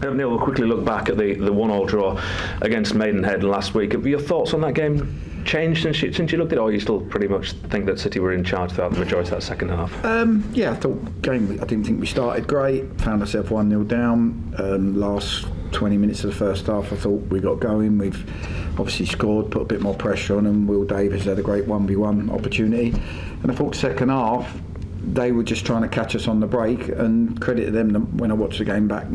Neil, we'll quickly look back at the 1-1 draw against Maidenhead last week. Have your thoughts on that game changed since you looked at it, or you still pretty much think that City were in charge throughout the majority of that second half? Yeah, I thought I didn't think we started great. Found ourselves 1-0 down. Last 20 minutes of the first half, I thought we got going. We've obviously scored, put a bit more pressure on them. Will Davis had a great 1v1 opportunity, and I thought second half they were just trying to catch us on the break, and credit to them. When I watched the game back,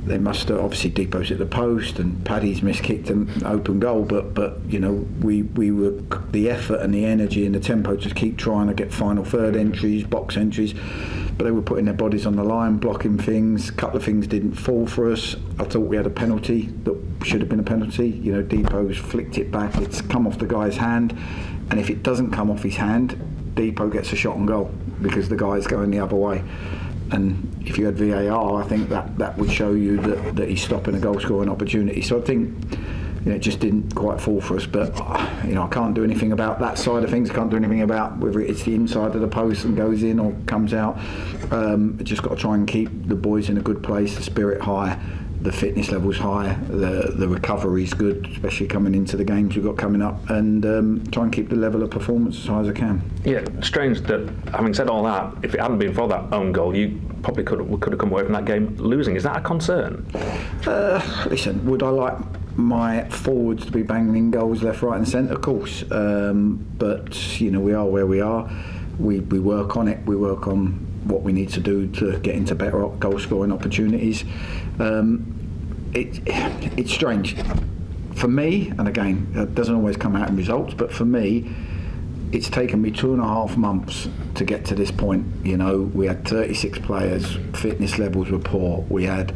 they must have obviously Depot's at the post and Paddy's miskicked an open goal, but we were the effort and the energy and the tempo to keep trying to get final third entries, box entries, but they were putting their bodies on the line, blocking things. A couple of things didn't fall for us. I thought we had a penalty that should have been a penalty. Depot's flicked it back, it's come off the guy's hand, and if it doesn't come off his hand, Depot gets a shot on goal because the guy's going the other way. And if you had VAR, I think that would show you that he's stopping a goal scoring opportunity. So I think it just didn't quite fall for us. But I can't do anything about that side of things. I can't do anything about whether it's the inside of the post and goes in or comes out. Just got to try and keep the boys in a good place, the spirit high, the fitness levels high, the recovery's good, especially coming into the games we've got coming up, and try and keep the level of performance as high as I can. Yeah, strange that, having said all that, if it hadn't been for that own goal, you probably could have come away from that game losing. Is that a concern? Listen, would I like my forwards to be banging in goals left, right and centre? Of course, but we are where we are. We work on it. We work on what we need to do to get into better goal scoring opportunities. It's strange for me, and again, it doesn't always come out in results, but for me, it's taken me 2.5 months to get to this point. We had 36 players, fitness levels were poor. We had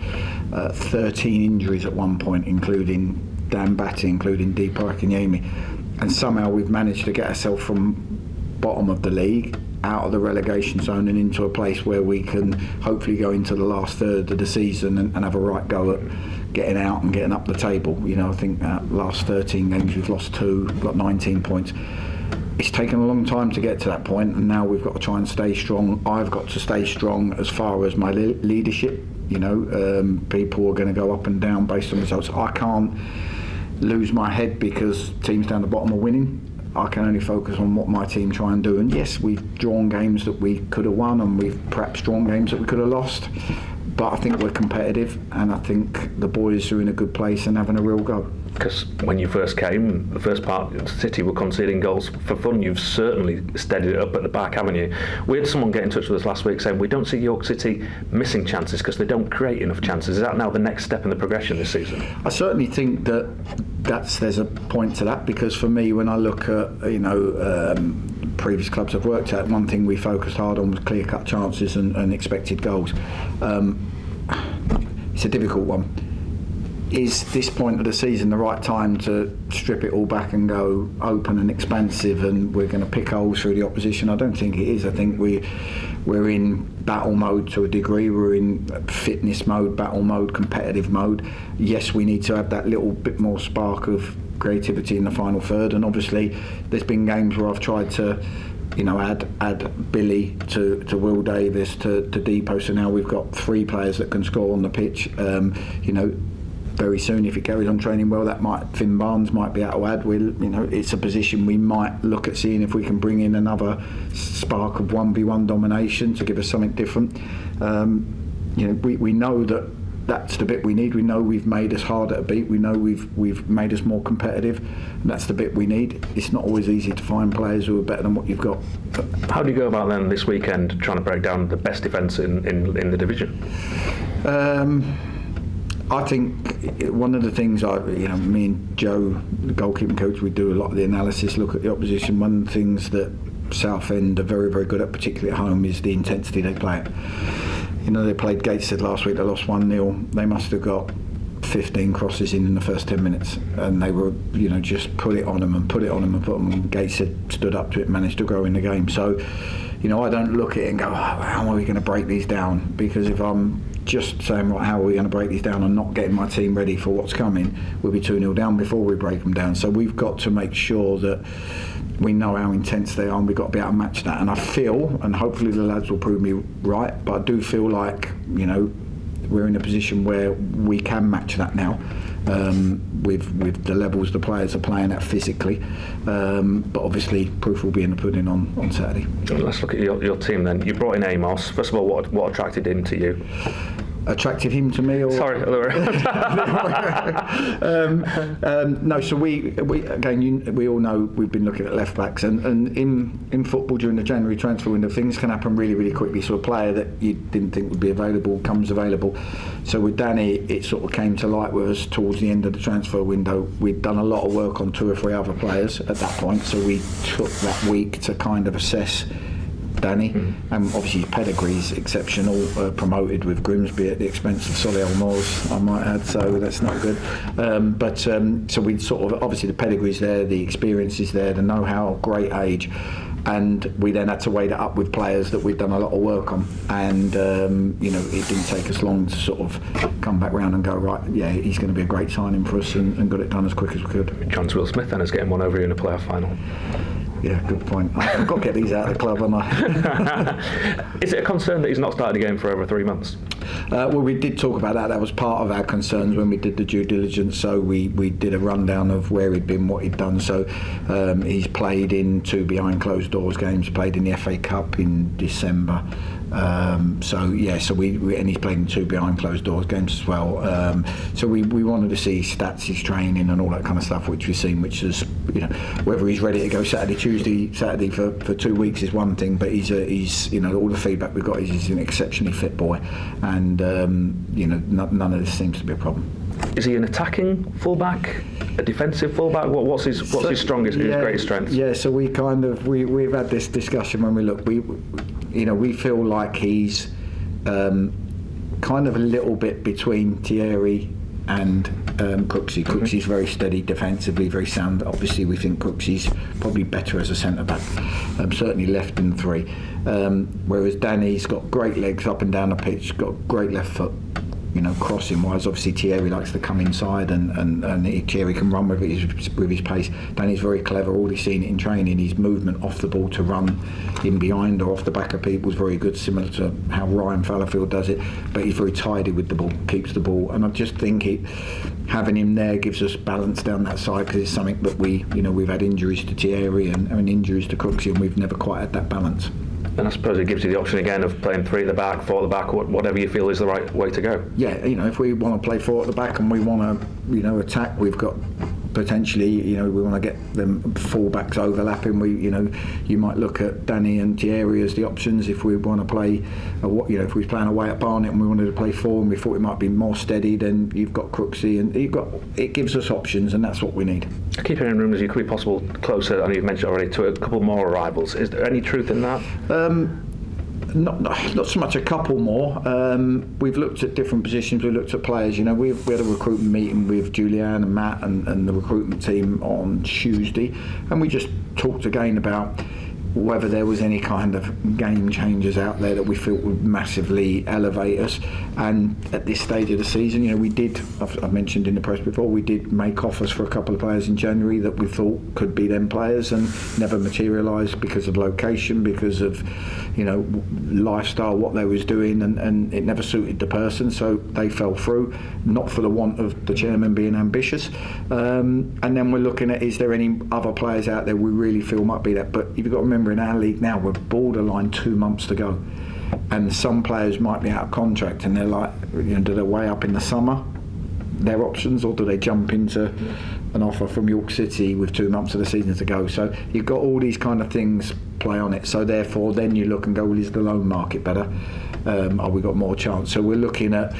13 injuries at one point, including Dan Batty, including Deepa Akinyemi, and somehow we've managed to get ourselves from bottom of the league out of the relegation zone and into a place where we can hopefully go into the last third of the season and have a right go at getting out and getting up the table. I think last 13 games we've lost 2, got 19 points. It's taken a long time to get to that point, and now we've got to try and stay strong. I've got to stay strong as far as my leadership. People are going to go up and down based on results. I can't lose my head because teams down the bottom are winning. I can only focus on what my team try and do. And yes, we've drawn games that we could have won, and we've perhaps drawn games that we could have lost. But I think we're competitive, and I think the boys are in a good place and having a real go. Because when you first came, the first part, City were conceding goals for fun. You've certainly steadied it up at the back, haven't you? We had someone get in touch with us last week saying we don't see York City missing chances because they don't create enough chances. Is that now the next step in the progression this season? I certainly think there's a point to that, because for me, when I look at previous clubs I've worked at, one thing we focused hard on was clear-cut chances and expected goals. It's a difficult one. Is this point of the season the right time to strip it all back and go open and expansive and we're going to pick holes through the opposition? I don't think it is. I think we're in battle mode to a degree. We're in fitness mode, battle mode, competitive mode. Yes, we need to have that little bit more spark of creativity in the final third, and obviously there's been games where I've tried to add Billy to Will Davis to Depot, so now we've got 3 players that can score on the pitch. Very soon, if he carries on training well, Finn Barnes might be able to add. It's a position we might look at seeing if we can bring in another spark of 1v1 domination to give us something different. We know that's the bit we need. We know we've made us harder to beat. We know we've made us more competitive, and that's the bit we need. It's not always easy to find players who are better than what you've got. How do you go about then this weekend trying to break down the best defence in the division? I think one of the things me and Joe, the goalkeeping coach, we do a lot of the analysis, look at the opposition. One of the things that Southend are very, very good at, particularly at home, is the intensity they play at. They played Gateshead last week, they lost 1-0. They must have got 15 crosses in the first 10 minutes, and they were, just put it on them and put it on them and put them, and Gateshead stood up to it, managed to grow in the game. So, I don't look at it and go, how are we going to break these down? Because if I'm just saying, how are we going to break these down, and not getting my team ready for what's coming, we'll be 2-0 down before we break them down. So we've got to make sure that we know how intense they are, and we've got to be able to match that. And I feel, and hopefully the lads will prove me right, but I do feel like, we're in a position where we can match that now. With the levels the players are playing at physically, but obviously proof will be in the pudding on Saturday. Let's look at your team then. You brought in Amos. First of all, what attracted him to you? Attracted him to me, or sorry, no. So we again, we all know we've been looking at left backs, and in football during the January transfer window, things can happen really, really quickly. So a player that you didn't think would be available comes available. So with Danny, it sort of came to light with us towards the end of the transfer window. We'd done a lot of work on 2 or 3 other players at that point, so we took that week to kind of assess Danny, and obviously his pedigree is exceptional, promoted with Grimsby at the expense of Solihull Moors, I might add, so that's not good. So we sort of, obviously the pedigree's there, the experience is there, the know-how, great age, and we then had to weigh that up with players that we'd done a lot of work on, and you know, it didn't take us long to sort of come back round and go, right, yeah, he's going to be a great signing for us, and got it done as quick as we could. Chance Will Smith then is getting one over you in a playoff final. Yeah, good point. I've got to get these out of the club, haven't I? Is it a concern that he's not started a game for over 3 months? Well, we did talk about that. That was part of our concerns when we did the due diligence. So we did a rundown of where he'd been, what he'd done. So he's played in 2 behind closed doors games, played in the FA Cup in December. So and he's played in 2 behind closed doors games as well. So we wanted to see his stats, his training, and all that kind of stuff, which we've seen. Which is, you know, whether he's ready to go Saturday for 2 weeks is one thing, but he's you know, all the feedback we've got is he's an exceptionally fit boy, and you know, none of this seems to be a problem. Is he an attacking fullback, a defensive fullback? What's his strongest, his greatest strengths? Yeah, so we've had this discussion when we look. We feel like he's kind of a little bit between Thierry and Cooksey. Cooksey's very steady defensively, very sound. Obviously, we think Cooksey's probably better as a centre back, certainly left in 3. Whereas Danny's got great legs up and down the pitch, got great left foot. You know, crossing wise, obviously Thierry likes to come inside, and Thierry can run with his pace. Danny's very clever. Already seen it in training. His movement off the ball to run in behind or off the back of people is very good, similar to how Ryan Fallowfield does it. But he's very tidy with the ball, keeps the ball, and I just think having him there gives us balance down that side, because it's something that we've had injuries to Thierry and injuries to Cooksey, and we've never quite had that balance. And I suppose it gives you the option again of playing 3 at the back, 4 at the back, whatever you feel is the right way to go. Yeah, you know, if we want to play 4 at the back and we want to, you know, attack, we've got potentially, you know, we want to get them full-backs overlapping. You might look at Danny and Thierry as the options if we want to play, if we're playing away at Barnet and we wanted to play 4 and we thought it might be more steady, then you've got Crooksey, and it gives us I and that's what we need. I keep hearing rumours you could be possible closer, I know you've mentioned already, to a couple more arrivals. Is there any truth in that? Not so much a couple more. We've looked at different positions. We looked at players. You know, we had a recruitment meeting with Julianne and Matt and the recruitment team on Tuesday, and we just talked again about whether there was any kind of game changers out there that we felt would massively elevate us. And at this stage of the season, you know, we did, I've mentioned in the press before, we did make offers for a couple of players in January that we thought could be them players, and never materialised because of location, because of, you know, lifestyle, what they was doing, and it never suited the person, so they fell through, not for the want of the chairman being ambitious. And then we're looking at, is there any other players out there we really feel might be that? But you've got to remember, in our league now, we're borderline 2 months to go, and some players might be out of contract, and they're like, you know, do they weigh up in the summer their options, or do they jump into an offer from York City with 2 months of the season to go? So you've got all these kind of things play on it. So therefore, then you look and go, well, is the loan market better? Are we got more chance? So we're looking at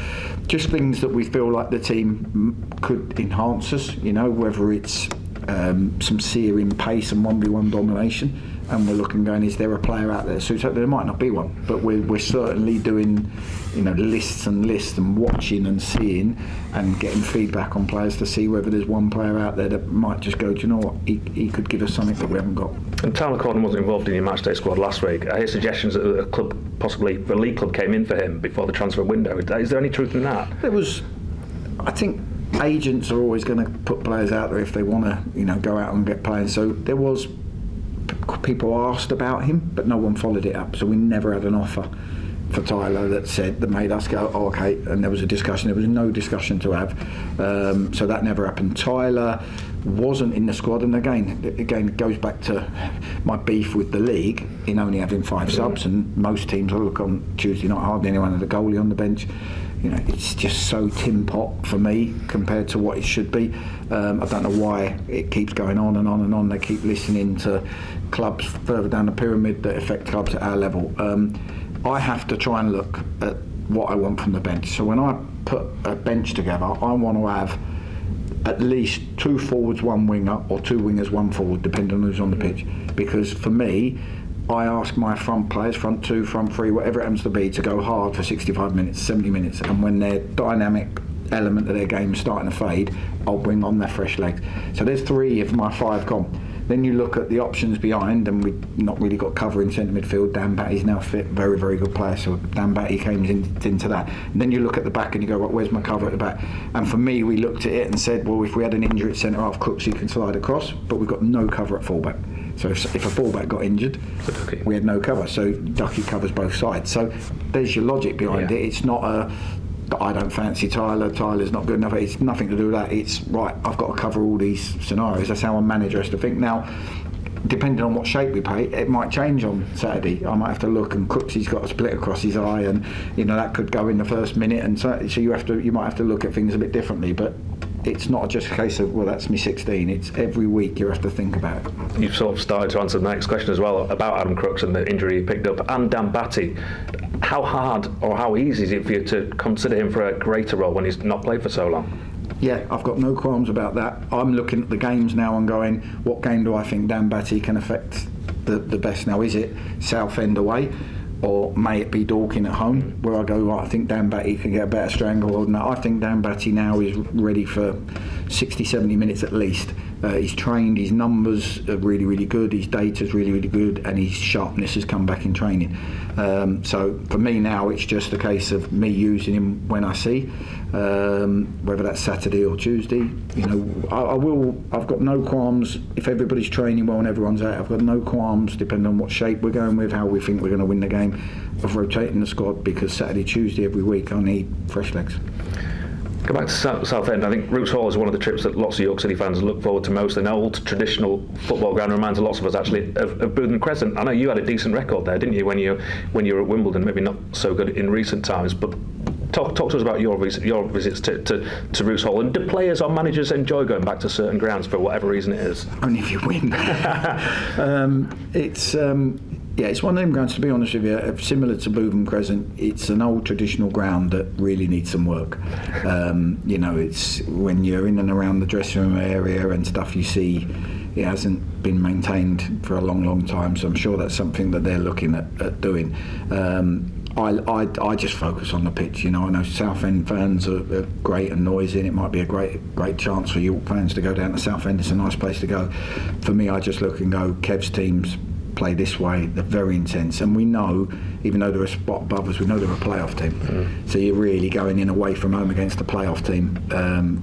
just things that we feel like the team could enhance us. You know, whether it's some searing pace and 1v1 domination. And we're looking, going, is there a player out there? So there might not be one, but we're certainly doing, you know, lists and watching and seeing and getting feedback on players to see whether there's one player out there that might just go, do you know what, he could give us something that we haven't got. And Tyler Cordon wasn't involved in your matchday squad last week. I hear suggestions that a club, possibly the league club, came in for him before the transfer window. Is there any truth in that? There was, I think, agents are always going to put players out there if they want to, you know, go out and get players. So there was, people asked about him, but no one followed it up, so we never had an offer. for Tyler that made us go, oh, okay, and there was a discussion. There was no discussion to have, so that never happened. Tyler wasn't in the squad, and again it goes back to my beef with the league in only having 5 subs, and most teams I look on Tuesday night, hardly anyone had a goalie on the bench. It's just so tin pot for me compared to what it should be. I don't know why it keeps going on and on and on. They keep listening to clubs further down the pyramid that affect clubs at our level. I have to try and look at what I want from the bench. So when I put a bench together, I want to have at least 2 forwards, 1 winger, or 2 wingers, 1 forward, depending on who's on the pitch. Because for me, I ask my front players, front 2, front 3, whatever it happens to be, to go hard for 65 minutes, 70 minutes, and when their dynamic element of their game is starting to fade, I'll bring on their fresh legs. So there's 3 of my 5 gone. Then you look at the options behind, and we've not really got cover in centre midfield. Dan Batty's now fit, very, very good player, so Dan Batty came into that. And then you look at the back and you go, well, where's my cover at the back? And for me, we looked at it and said, well, if we had an injury at centre half, Crooksy can slide across, but we've got no cover at fullback. So if a fullback got injured, we had no cover. So Ducky covers both sides. So there's your logic behind it. It's not I don't fancy Tyler, Tyler's not good enough. It's nothing to do with that. It's right, I've got to cover all these scenarios. That's how a manager has to think. Now, depending on what shape we play, it might change on Saturday. I might have to look, and Crooksy's got a split across his eye, and that could go in the first minute, and so you might have to look at things a bit differently. But it's not just a case of, well, that's me 16. It's every week you have to think about it. You've sort of started to answer the next question as well about Adam Crooks and the injury he picked up, and Dan Batty. How hard or how easy is it for you to consider him for a greater role when he's not played for so long? Yeah, I've got no qualms about that. I'm looking at the games now and going, what game do I think Dan Batty can affect the best now? Is it Southend away, or may it be Dorking at home, where I go, right, I think Dan Batty can get a better stranglehold than that. I think Dan Batty now is ready for 60, 70 minutes at least. He's trained, his numbers are really, really good, his data's really, really good, and his sharpness has come back in training. So for me now, it's just a case of me using him when I see, whether that's Saturday or Tuesday. I've got no qualms if everybody's training well and everyone's out. I've got no qualms, depending on what shape we're going with, how we think we're going to win the game, of rotating the squad, because Saturday, Tuesday every week I need fresh legs. Go back to Southend. I think Roots Hall is one of the trips that lots of York City fans look forward to most. An old traditional football ground, reminds lots of us actually of Bootham Crescent. I know you had a decent record there, didn't you, when you were at Wimbledon? Maybe not so good in recent times, but talk to us about your visits to Roots Hall. And do players or managers enjoy going back to certain grounds for whatever reason it is? Only if you win. It's one of them grounds, to be honest with you, similar to Bootham Crescent. It's an old traditional ground that really needs some work. It's when you're in and around the dressing room area and stuff, you see it hasn't been maintained for a long, long time. So I'm sure that's something that they're looking at doing. I just focus on the pitch. I know Southend fans are great and noisy, and it might be a great chance for York fans to go down to Southend. It's a nice place to go. For me, I just look and go, Kev's teams play this way, they're very intense, and we know, even though they're a spot above us, we know they're a playoff team. So you're really going in away from home against a playoff team,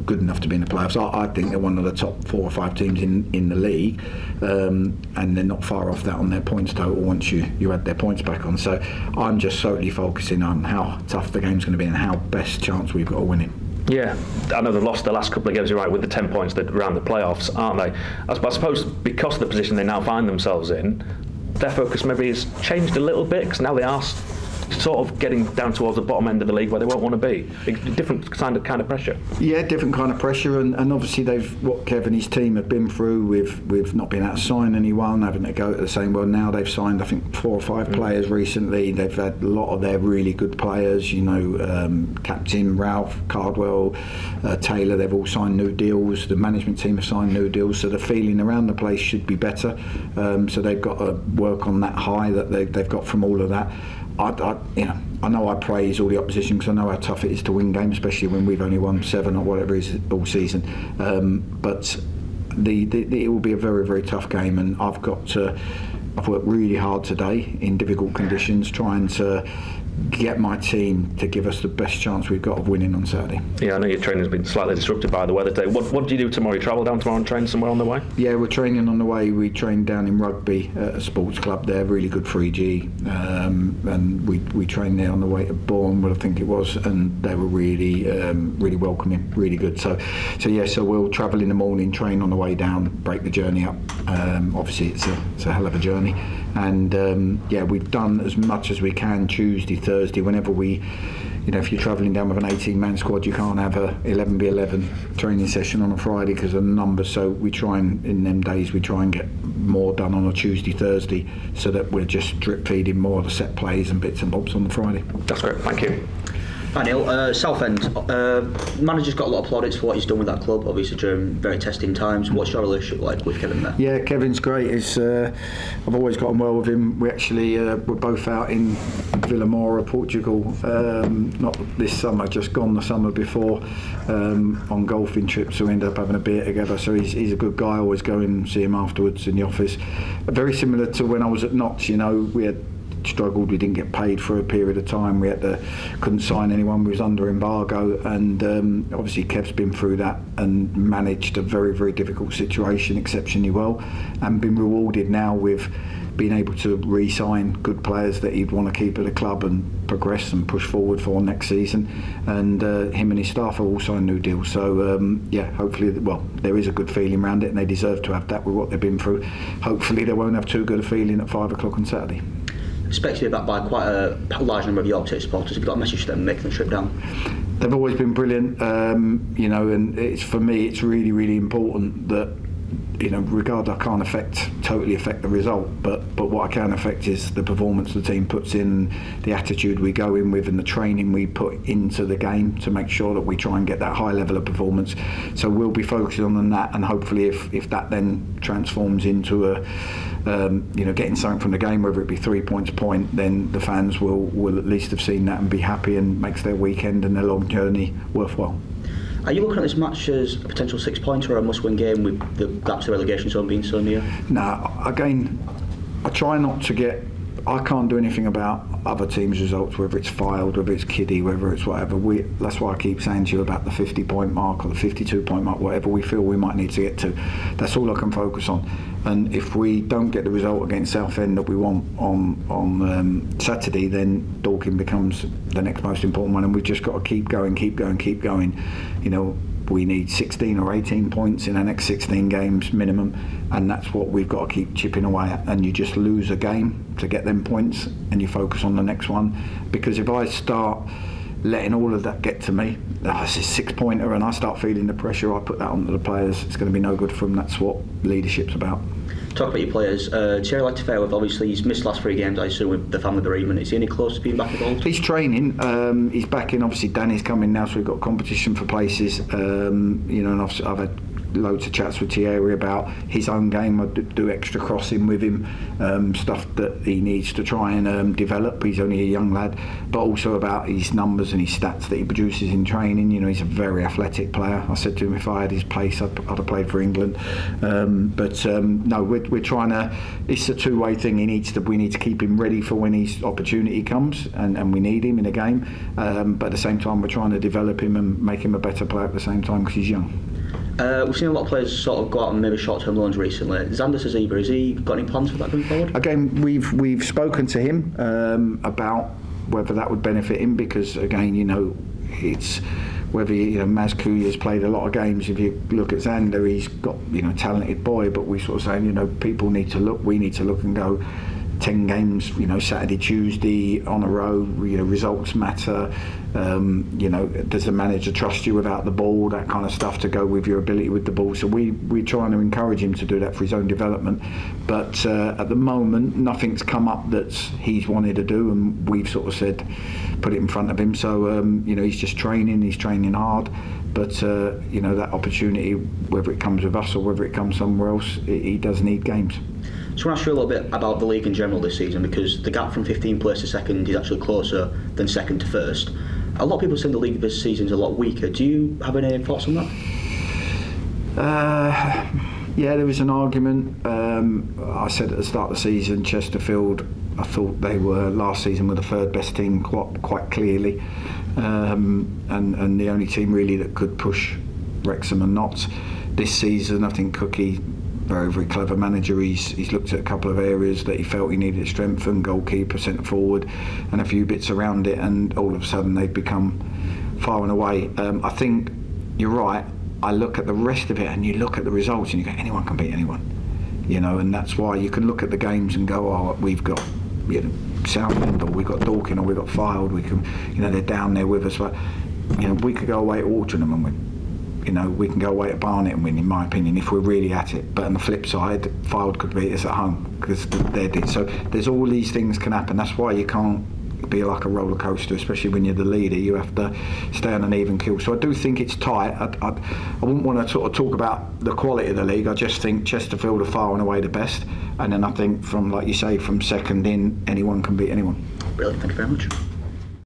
good enough to be in the playoffs. I think they're one of the top 4 or 5 teams in the league, and they're not far off that on their points total once you add their points back on. So I'm just solely focusing on how tough the game's going to be and how best chance we've got of winning. Yeah, I know they've lost the last couple of games, you're right, with the 10 points that around the playoffs, aren't they? I suppose because of the position they now find themselves in, their focus maybe has changed a little bit, because now they are sort of getting down towards the bottom end of the league where they won't want to be. Different kind of pressure. Yeah, different kind of pressure, and obviously what Kev and his team have been through with not being able to sign anyone, having to go at the same. Well, now they've signed I think 4 or 5 players recently. They've had a lot of their really good players, Captain Ralph, Cardwell, Taylor, they've all signed new deals. The management team have signed new deals, so the feeling around the place should be better. So they've got to work on that high that they've got from all of that. I know I praise all the opposition because I know how tough it is to win games, especially when we've only won 7 or whatever it is all season. But it will be a very, very tough game, and I've worked really hard today in difficult conditions, trying to get my team to give us the best chance we've got of winning on Saturday. Yeah, I know your training's been slightly disrupted by the weather today. What do you do tomorrow? You travel down tomorrow and train somewhere on the way? Yeah, we're training on the way. We train down in Rugby at a sports club there, really good 3G, and we trained there on the way to Bournemouth, I think it was, and they were really welcoming, really good. So we'll travel in the morning, train on the way down, break the journey up. Obviously, it's a hell of a journey, and we've done as much as we can Tuesday, Thursday, whenever we. If you're travelling down with an 18-man squad, you can't have a 11v11 training session on a Friday because of the numbers. So we try and, in them days, we try and get more done on a Tuesday, Thursday, so that we're just drip feeding more of the set plays and bits and bobs on the Friday. That's great. Thank you. Hi Neil, Southend, manager's got a lot of plaudits for what he's done with that club, obviously during very testing times. What's your relationship like with Kevin there? Yeah, Kevin's great. I've always gotten well with him. We actually were both out in Villamora, Portugal, not this summer, just gone the summer before, on golfing trips, so we ended up having a beer together. So he's a good guy. I always go and see him afterwards in the office. Very similar to when I was at Notts, we had struggled, we didn't get paid for a period of time, couldn't sign anyone, we was under embargo, and obviously Kev's been through that and managed a very, very difficult situation exceptionally well, and been rewarded now with being able to re-sign good players that he'd want to keep at the club and progress and push forward for next season, and him and his staff have all signed new deals. So hopefully, there is a good feeling around it, and they deserve to have that with what they've been through. Hopefully they won't have too good a feeling at 5 o'clock on Saturday. Expected to be backed by quite a large number of Yorkshire supporters. Have you got a message to them making the trip down? They've always been brilliant, and for me it's really, really important that, regard, I can't totally affect the result, but what I can affect is the performance the team puts in, the attitude we go in with, and the training we put into the game to make sure that we try and get that high level of performance. So we'll be focusing on that, and hopefully if that then transforms into getting something from the game, whether it be 3 points a point, then the fans will at least have seen that and be happy, and makes their weekend and their long journey worthwhile. Are you looking at this match as a potential 6-pointer or a must-win game with the gaps of relegation zone being so near? No, again, I try not to get. I can't do anything about other teams' results, whether it's Fylde, whether it's Kiddie, whether it's whatever. That's why I keep saying to you about the 50-point mark or the 52-point mark, whatever we feel we might need to get to. That's all I can focus on. And if we don't get the result against Southend that we want on Saturday, then Dorking becomes the next most important one, and we've just got to keep going. We need 16 or 18 points in the next 16 games minimum, and that's what we've got to keep chipping away at. And you just lose a game to get them points, and you focus on the next one. Because if I start letting all of that get to me, it's a 6-pointer, and I start feeling the pressure, I put that onto the players, it's going to be no good for them. That's what leadership's about. Talk about your players. Thierry Lactifere, obviously he's missed last 3 games, I assume, with the family bereavement. Is he any close to being back involved? He's training. He's back in. Obviously Danny's coming now, so we've got competition for places. And I've had loads of chats with Thierry about his own game. I do extra crossing with him, stuff that he needs to try and develop. He's only a young lad, but also about his numbers and his stats that he produces in training. He's a very athletic player. I said to him, if I had his place, I'd have played for England. No, we're trying to. It's a two-way thing. We need to keep him ready for when his opportunity comes, and we need him in a game. But at the same time, we're trying to develop him and make him a better player at the same time because he's young. We've seen a lot of players sort of go out on maybe short-term loans recently. Xander Zaziba, has he got any plans for that going forward? Again, we've spoken to him about whether that would benefit him, because again, it's whether Maz Kuya's played a lot of games. If you look at Xander, he's got talented boy, but we sort of say people need to look. We need to look and go. 10 games, Saturday, Tuesday on a row, results matter. Does the manager trust you without the ball? That kind of stuff to go with your ability with the ball. So we're trying to encourage him to do that for his own development. But at the moment, nothing's come up that he's wanted to do, and we've sort of said, put it in front of him. So he's just training. He's training hard. But that opportunity, whether it comes with us or whether it comes somewhere else, he does need games. So I want to ask you a little bit about the league in general this season, because the gap from 15th place to second is actually closer than second to first. A lot of people say the league this season is a lot weaker. Do you have any thoughts on that? Yeah, there was an argument. I said at the start of the season, Chesterfield I thought they were last season were the third best team quite clearly, and the only team really that could push Wrexham and Notts. This season, I think Cookie, very clever manager, he's looked at a couple of areas that he felt he needed to strengthen, goalkeeper, centre forward, and a few bits around it, and all of a sudden they've become far and away. I think you're right. I look at the rest of it and you look at the results and you go, anyone can beat anyone, you know, and that's why you can look at the games and go, oh, we've got, you know, Southend, or we've got Dorking, or we've got Fylde, we can, you know, they're down there with us, but you know, we could go away at Altrincham and win. You know, we can go away at Barnet and win, in my opinion, if we're really at it. But on the flip side, Fylde could beat us at home because they're dead. So there's all these things can happen. That's why you can't be like a roller coaster, especially when you're the leader. You have to stay on an even keel. So I do think it's tight. I wouldn't want to sort of talk about the quality of the league. I just think Chesterfield are far and away the best. And then I think from, like you say, from second in, anyone can beat anyone. Brilliant. Thank you very much.